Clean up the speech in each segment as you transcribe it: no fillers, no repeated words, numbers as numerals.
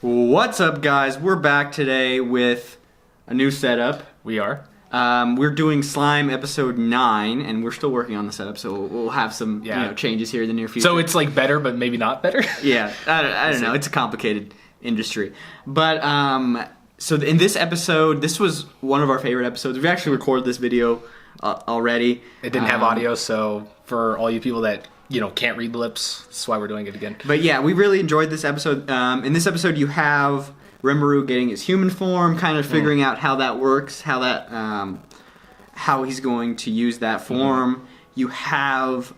What's up, guys? We're back today with a new setup. We are. We're doing Slime episode 9, and we're still working on the setup, so we'll have some changes here in the near future. So it's like better, but maybe not better? Yeah, I don't know. It's a complicated industry. But, so in this episode, this was one of our favorite episodes. We've actually recorded this video already. It didn't have audio, so for all you people that can't read lips, that's why we're doing it again. But yeah, we really enjoyed this episode. In this episode, you have Rimuru getting his human form, kind of figuring out how that works, how he's going to use that form. Mm-hmm. You have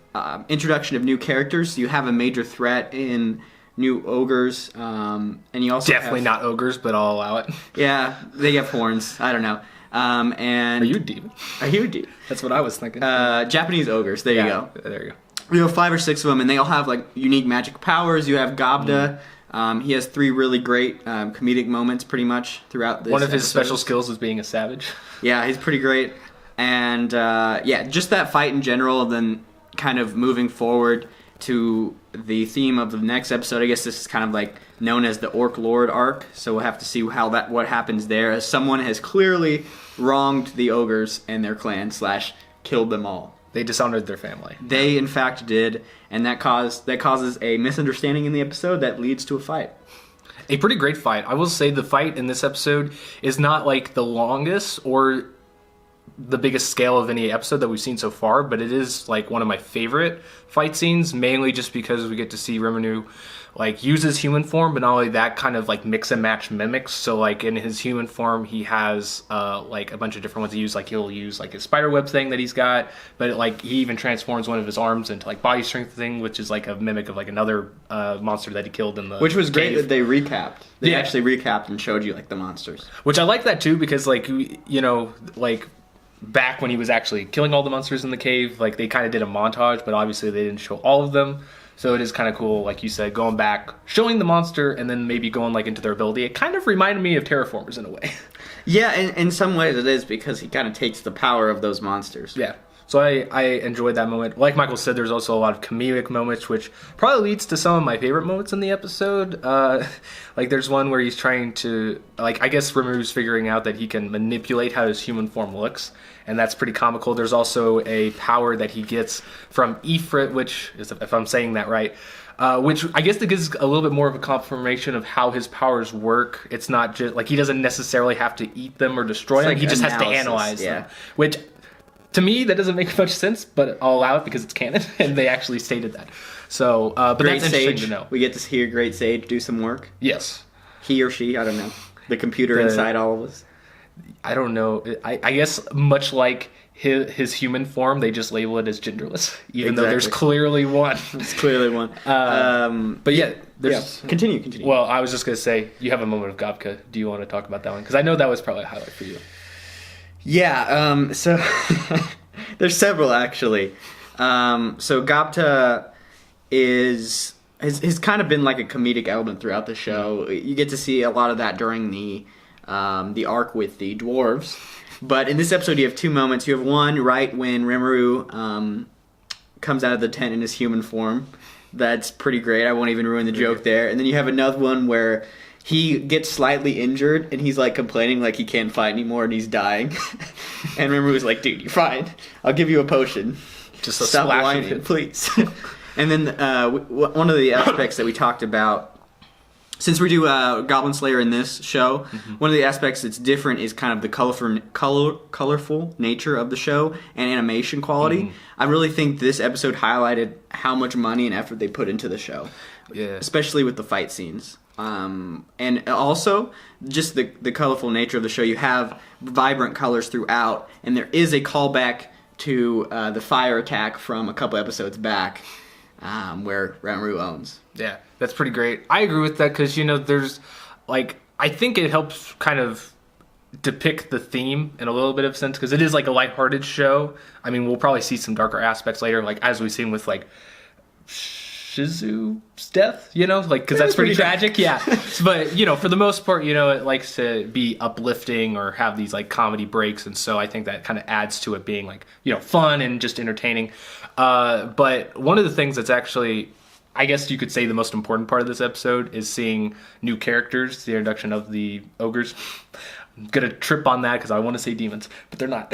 introduction of new characters. You have a major threat in new ogres, and you also definitely not ogres, but I'll allow it. Yeah, they have horns. I don't know. And are you a demon? Are you a demon? That's what I was thinking. Japanese ogres. There you go. There you go. You have 5 or 6 of them, and they all have like unique magic powers. You have Gobda. He has 3 really great comedic moments, pretty much throughout this. One of his special skills is being a savage. Yeah, he's pretty great, and just that fight in general. Then kind of moving forward to the theme of the next episode. I guess this is kind of like known as the Orc Lord arc. So we'll have to see what happens there, as someone has clearly wronged the ogres and their clan / killed them all. They dishonored their family. They, in fact, did, and that causes a misunderstanding in the episode that leads to a fight. A pretty great fight. I will say the fight in this episode is not like the longest or the biggest scale of any episode that we've seen so far, but it is like one of my favorite fight scenes, mainly just because we get to see Rimuru like use his human form, but not only that, kind of like mix and match mimics. So like in his human form, he has like a bunch of different ones he use. Like he'll use like his spiderweb thing that he's got, but like he even transforms one of his arms into like body strength thing, which is like a mimic of like another monster that he killed in the Which was great cave. that they recapped. They actually recapped and showed you like the monsters. Which I like that too, because like like back when he was actually killing all the monsters in the cave, like they kind of did a montage, but obviously they didn't show all of them. So it is kind of cool, like you said, going back, showing the monster, and then maybe going like into their ability. It kind of reminded me of Terraformers in a way. Yeah, in some ways it is, because he kind of takes the power of those monsters. Yeah. So I enjoyed that moment. Like Michael said, there's also a lot of comedic moments, which probably leads to some of my favorite moments in the episode. Like there's one where he's trying to, like, I guess Rimuru's figuring out that he can manipulate how his human form looks, and that's pretty comical. There's also a power that he gets from Ifrit, which is, if I'm saying that right, which I guess that gives a little bit more of a confirmation of how his powers work. It's not just, like, he doesn't necessarily have to eat them or destroy them. Like he just has to analyze them, which to me, that doesn't make much sense, but I'll allow it because it's canon, and they actually stated that. So, but Great that's Sage. interesting to know. We get to hear Great Sage do some work. Yes. He or she, I don't know. The computer inside all of us. I don't know. I guess much like his human form, they just label it as genderless, even though there's clearly one. There's clearly one. But yeah, there's... Yeah. Continue. Well, I was just going to say, you have a moment of Gobka. Do you want to talk about that one? Because I know that was probably a highlight for you. Yeah, so there's several actually. So Gobta has kind of been like a comedic element throughout the show. You get to see a lot of that during the arc with the dwarves. But in this episode, you have 2 moments. You have one right when Rimuru comes out of the tent in his human form. That's pretty great. I won't even ruin the joke there. And then you have another one where he gets slightly injured, and he's like complaining like he can't fight anymore, and he's dying. And Rimuru's like, "Dude, you're fine. I'll give you a potion. Just a Stop splash whining, of it, please." And then one of the aspects that we talked about, since we do Goblin Slayer in this show, one of the aspects that's different is kind of the colorful nature of the show and animation quality. I really think this episode highlighted how much money and effort they put into the show, especially with the fight scenes. And also, just the colorful nature of the show. You have vibrant colors throughout, and there is a callback to the fire attack from a couple episodes back, where Rimuru owns. Yeah, that's pretty great. I agree with that because, there's, like, I think it helps kind of depict the theme in a little bit of sense, because it is like a lighthearted show. I mean, we'll probably see some darker aspects later, like as we've seen with like Shizu's death, like, because that's pretty tragic. Yeah, but for the most part, it likes to be uplifting or have these like comedy breaks, and so I think that kind of adds to it being like fun and just entertaining. But one of the things that's actually I guess you could say the most important part of this episode is seeing new characters, the introduction of the ogres. I'm gonna trip on that because I want to say demons, but they're not.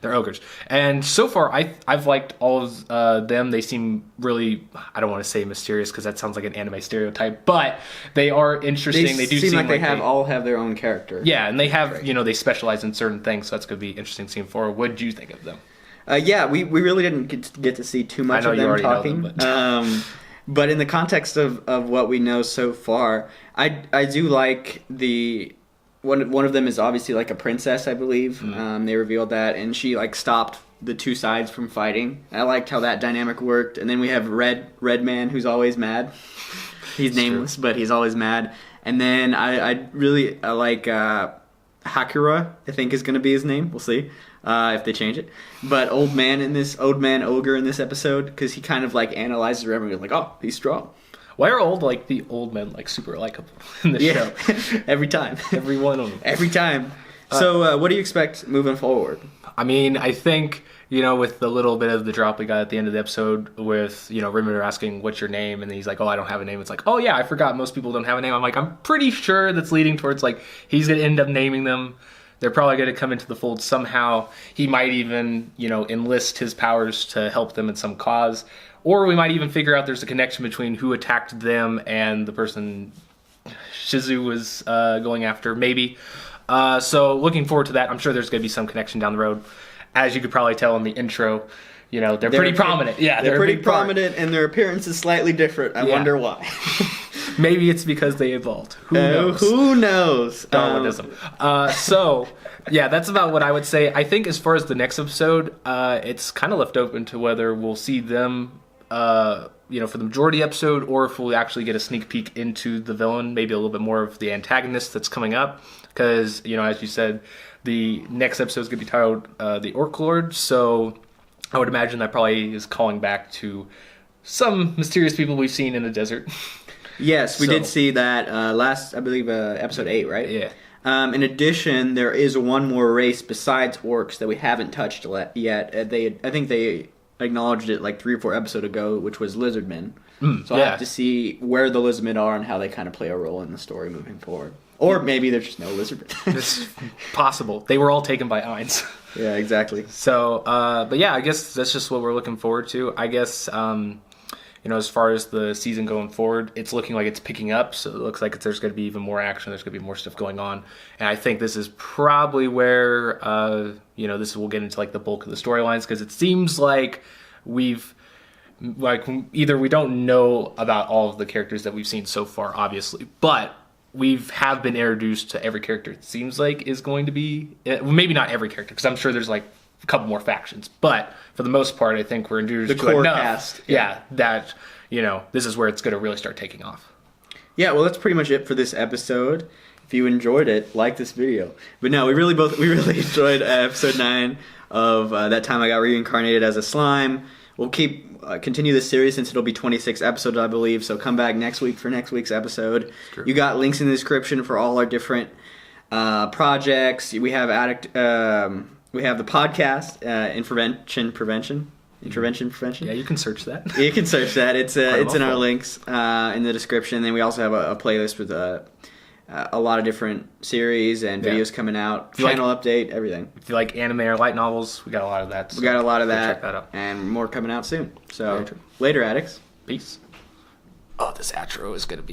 They're ogres. And so far, I've liked all of them. They seem really, I don't want to say mysterious because that sounds like an anime stereotype, but they are interesting. They do seem like they all have their own character. Yeah, and they have, they specialize in certain things, so that's gonna be interesting seeing forward. What did you think of them? Yeah, we really didn't get to see too much of them talking. But in the context of what we know so far, I do like the one of them is obviously like a princess, I believe. They revealed that, and she like stopped the two sides from fighting. I liked how that dynamic worked. And then we have Red Man, who's always mad. He's nameless, but he's always mad. And then I really like Hakura, I think is going to be his name. We'll see if they change it. But Old Man Ogre in this episode, because he kind of like analyzes everyone, like, oh, he's strong. Why are the old men like super likable in the show? Every time. Every one of them. Every time. So what do you expect moving forward? I mean, I think, with the little bit of the drop we got at the end of the episode with, Rimmer asking, what's your name? And he's like, oh, I don't have a name. It's like, oh, yeah, I forgot most people don't have a name. I'm like, I'm pretty sure that's leading towards, like, he's going to end up naming them. They're probably going to come into the fold somehow. He might even, enlist his powers to help them in some cause. Or we might even figure out there's a connection between who attacked them and the person Shizu was going after, maybe. So looking forward to that. I'm sure there's going to be some connection down the road. As you could probably tell in the intro, they're pretty prominent. Yeah, they're pretty prominent, and their appearance is slightly different. I wonder why. Maybe it's because they evolved. Who knows? Who knows? Darwinism. So, yeah, that's about what I would say. I think as far as the next episode, it's kind of left open to whether we'll see them, for the majority episode, or if we'll actually get a sneak peek into the villain, maybe a little bit more of the antagonist that's coming up. Because, as you said, the next episode is going to be titled The Orc Lord, so I would imagine that probably is calling back to some mysterious people we've seen in the desert. Yes, we did see that last, I believe, episode 8, right? Yeah. In addition, there is one more race besides orcs that we haven't touched yet. I think they acknowledged it like 3 or 4 episodes ago, which was lizardmen. So I have to see where the lizardmen are and how they kind of play a role in the story moving forward. Or maybe there's just no lizardmen. It's possible. They were all taken by Ainz. Yeah, exactly. So, but yeah, I guess that's just what we're looking forward to. I guess, as far as the season going forward, it's looking like it's picking up. So it looks like there's going to be even more action. There's going to be more stuff going on. And I think this is probably where, this will get into like the bulk of the storylines, because it seems like either we don't know about all of the characters that we've seen so far, obviously, but have been introduced to every character it seems like is going to be, maybe not every character, because I'm sure there's like a couple more factions, but for the most part, I think we're introduced to enough. Cast. Yeah, that, this is where it's going to really start taking off. Yeah, well, that's pretty much it for this episode. If you enjoyed it, like this video. But no, we really enjoyed episode 9 of That Time I Got Reincarnated as a Slime. We'll continue this series since it'll be 26 episodes, I believe. So come back next week for next week's episode. You got links in the description for all our different projects. We have we have the podcast, Intervention Prevention. Yeah, you can search that. You can search that. It's in our links in the description. And then we also have a playlist with a lot of different series and videos coming out, channel update, everything. If you like anime or light novels, we got a lot of that. So we got a lot of that, check that out. And more coming out soon. So later, Addicts. Peace. Oh, this outro is going to be